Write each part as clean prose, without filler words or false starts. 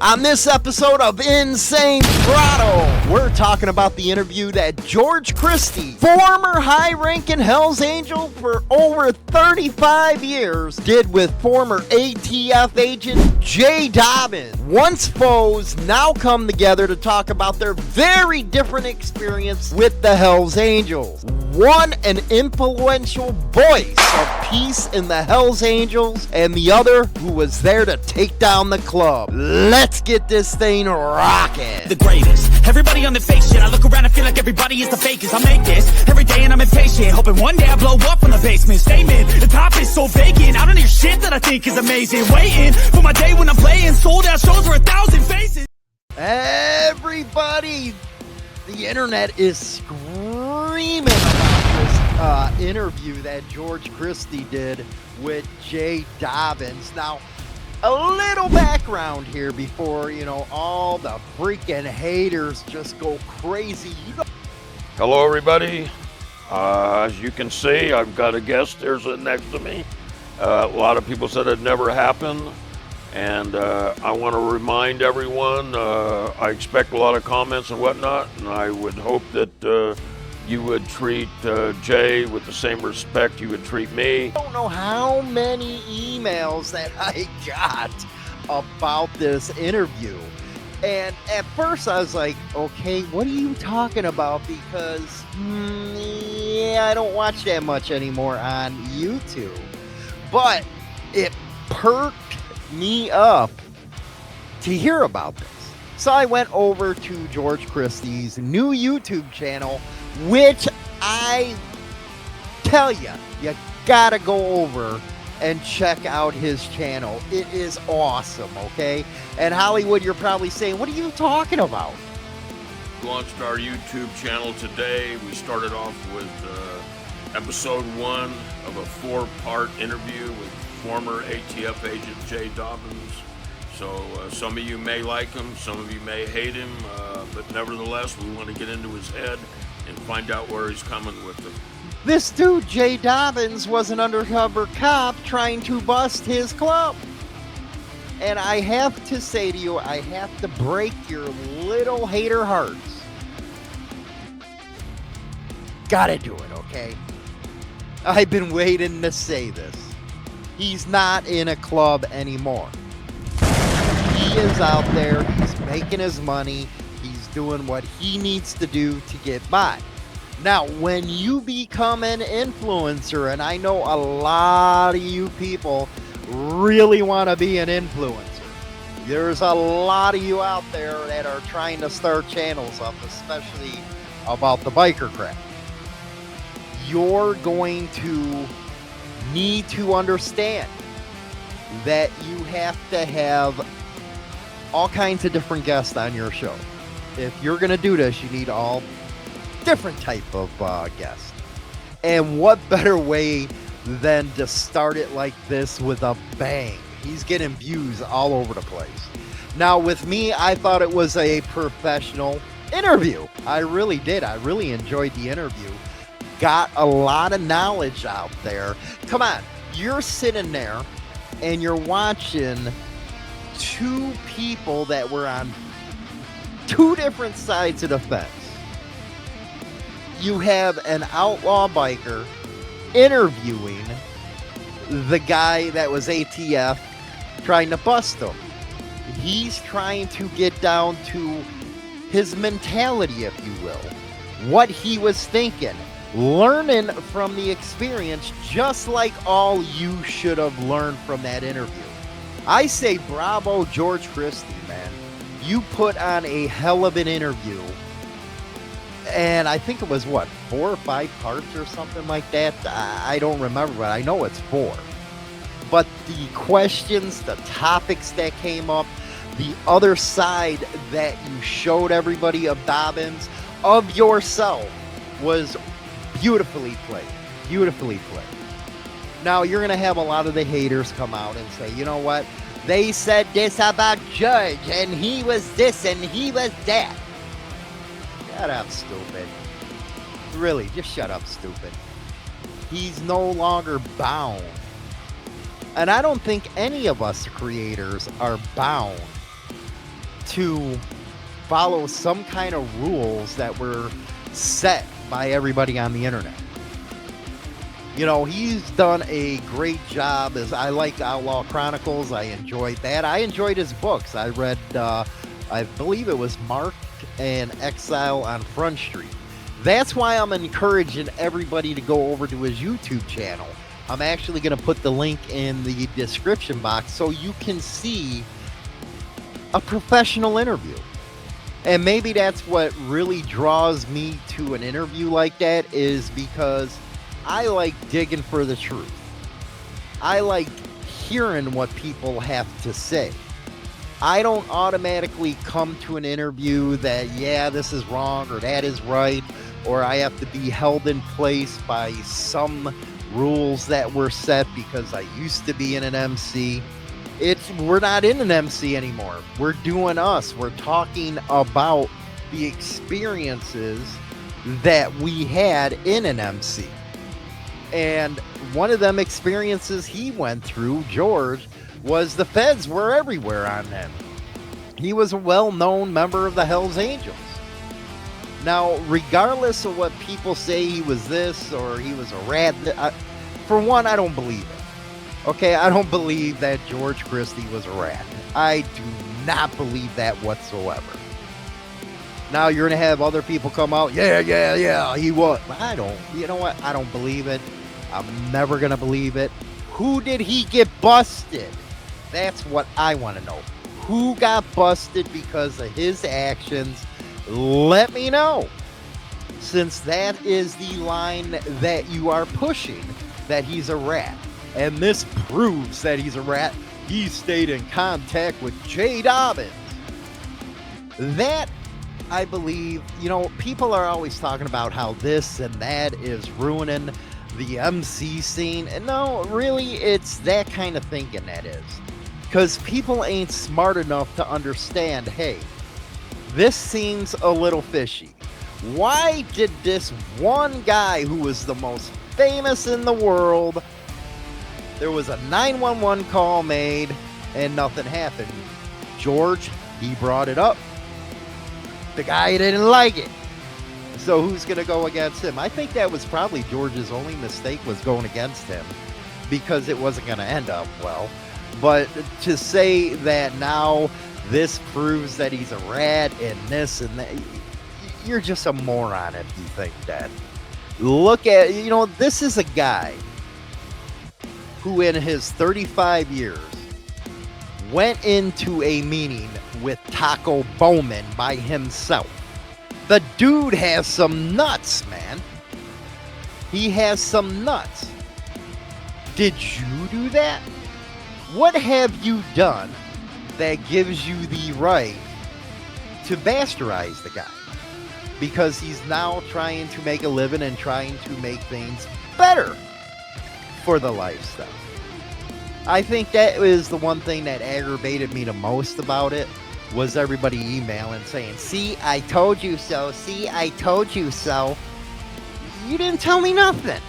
On this episode of Insane Throttle, we're talking about the interview that George Christie, former high-ranking Hells Angel for over 35 years, did with former ATF Agent Jay Dobyns. Once foes, now come together to talk about their very different experience with the Hells Angels. One, an influential voice of peace in the Hells Angels, and the other who was there to take down the club. Let's get this thing rocking. The greatest. Everybody on the fake shit. I look around and feel like everybody is the fakest. I make this every day and I'm impatient, hoping one day I blow up from the basement. Statement, the top is so vacant. I don't hear shit that I think is amazing. Waiting for my day when I'm playing sold out shows for 1,000 faces. Everybody, the internet is screaming about this interview that George Christie did with Jay Dobyns. Now, a little background here before, all the freaking haters just go crazy. Hello, everybody. As you can see, I've got a guest there next to me. A lot of people said it never happened. And I want to remind everyone, I expect a lot of comments and whatnot, and I would hope that you would treat Jay with the same respect you would treat me. I don't know how many emails that I got about this interview. And at first I was like, okay, what are you talking about? Because, I don't watch that much anymore on YouTube. But it perked me up to hear about this. So I went over to George Christie's new YouTube channel, which I tell you gotta go over and check out his channel. It is awesome, okay? And Hollywood, you're probably saying, what are you talking about? We launched our YouTube channel today. We started off with episode 1 of a 4-part interview with former ATF Agent Jay Dobyns. So some of you may like him, some of you may hate him, but nevertheless, we want to get into his head and find out where he's coming with it. This dude, Jay Dobyns, was an undercover cop trying to bust his club. And I have to say to you, I have to break your little hater hearts. Gotta do it, okay? I've been waiting to say this. He's not in a club anymore. He is out there, he's making his money, he's doing what he needs to do to get by. Now, when you become an influencer, and I know a lot of you people really want to be an influencer. There's a lot of you out there that are trying to start channels up, especially about the biker crap. You're going to need to understand that you have to have all kinds of different guests on your show. If you're going to do this, you need all different type of guests. And what better way than to start it like this with a bang? He's getting views all over the place. Now with me, I thought it was a professional interview. I really did. I really enjoyed the interview. Got a lot of knowledge out there. Come on, you're sitting there and you're watching two people that were on two different sides of the fence. You have an outlaw biker interviewing the guy that was ATF trying to bust him. He's trying to get down to his mentality, if you will, what he was thinking, learning from the experience, just like all you should have learned from that interview. I say bravo, George Christie, man. You put on a hell of an interview. And I think it was, 4 or 5 parts or something like that? I don't remember, but I know it's 4. But the questions, the topics that came up, the other side that you showed everybody of Dobyns, of yourself, was beautifully played. Beautifully played. Now, you're going to have a lot of the haters come out and say, you know what? They said this about Judge, and he was this, and he was that. Shut up, stupid. Really, just shut up, stupid. He's no longer bound. And I don't think any of us creators are bound to follow some kind of rules that were set by everybody on the internet. You know, he's done a great job. As I like Outlaw Chronicles, I enjoyed that. I enjoyed his books. I read, I believe it was Marked and Exile on Front Street. That's why I'm encouraging everybody to go over to his YouTube channel. I'm actually going to put the link in the description box so you can see a professional interview. And maybe that's what really draws me to an interview like that, is because I like digging for the truth. I like hearing what people have to say. I don't automatically come to an interview that, yeah, this is wrong or that is right, or I have to be held in place by some rules that were set because I used to be in an MC. We're not in an MC anymore. We're doing us. We're talking about the experiences that we had in an MC. And one of them experiences he went through, George, was the feds were everywhere on him. He was a well-known member of the Hells Angels. Now, regardless of what people say he was this or he was a rat, for one, I don't believe it. Okay, I don't believe that George Christie was a rat. I do not believe that whatsoever. Now, you're going to have other people come out, yeah, he was. I don't, you know what? I don't believe it. I'm never going to believe it. Who did he get busted? That's what I want to know. Who got busted because of his actions? Let me know. Since that is the line that you are pushing, that he's a rat. And this proves that he's a rat. He stayed in contact with Jay Dobyns. That, I believe, you know, people are always talking about how this and that is ruining the MC scene. And no, really, it's that kind of thinking that is. Because people ain't smart enough to understand, hey, this seems a little fishy. Why did this one guy who was the most famous in the world, there was a 911 call made and nothing happened? George, he brought it up. The guy didn't like it. So who's going to go against him? I think that was probably George's only mistake, was going against him, because it wasn't going to end up well. But to say that now this proves that he's a rat and this and that, you're just a moron if you think that. Look at, you know, this is a guy who in his 35 years went into a meeting with Taco Bowman by himself. The dude has some nuts, man. He has some nuts. Did you do that? What have you done that gives you the right to bastardize the guy? Because he's now trying to make a living and trying to make things better for the lifestyle. I think that is the one thing that aggravated me the most about it, was everybody emailing saying, see, I told you so. See, I told you so. You didn't tell me nothing.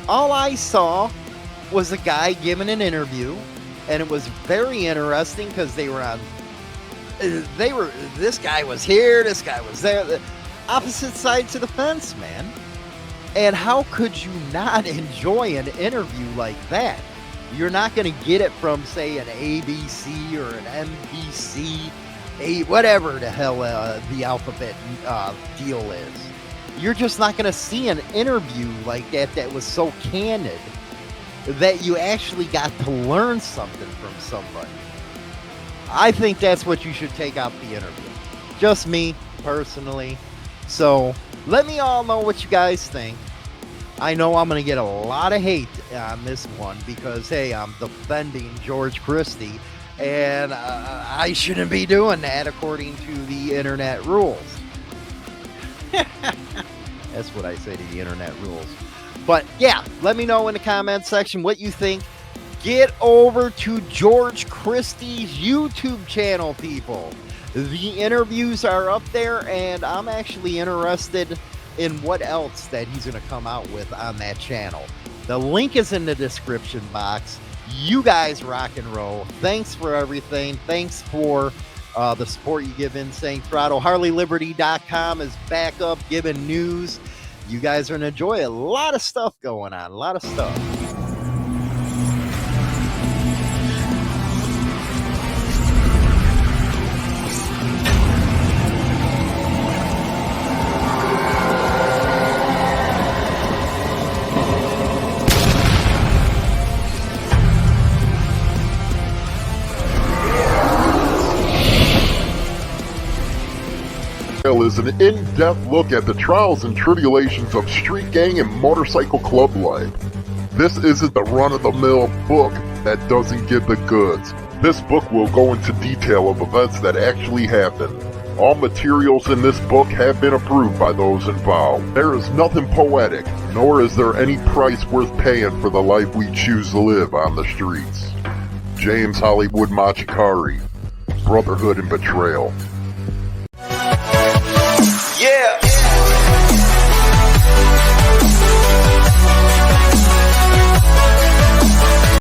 All I saw was a guy giving an interview, and it was very interesting because this guy was here, this guy was there, the opposite sides of the fence, man. And how could you not enjoy an interview like that? You're not going to get it from, say, an ABC or an NBC, whatever the hell the alphabet deal is. You're just not going to see an interview like that was so candid that you actually got to learn something from somebody. I think that's what you should take out the interview. Just me, personally. So, let me all know what you guys think. I know I'm going to get a lot of hate on this one because, hey, I'm defending George Christie, and I shouldn't be doing that according to the internet rules. That's what I say to the internet rules. But, yeah, let me know in the comment section what you think. Get over to George Christie's YouTube channel, people. The interviews are up there, and I'm actually interested in what else that he's going to come out with on that channel. The link is in the description box. You guys rock and roll. Thanks for everything. Thanks for the support you give Insane Throttle. HarleyLiberty.com is back up giving news. You guys are going to enjoy a lot of stuff going on, a lot of stuff. Is an in-depth look at the trials and tribulations of street gang and motorcycle club life. This isn't the run-of-the-mill book that doesn't give the goods. This book will go into detail of events that actually happened. All materials in this book have been approved by those involved. There is nothing poetic, nor is there any price worth paying for the life we choose to live on the streets. James Hollywood Machikari, Brotherhood and Betrayal.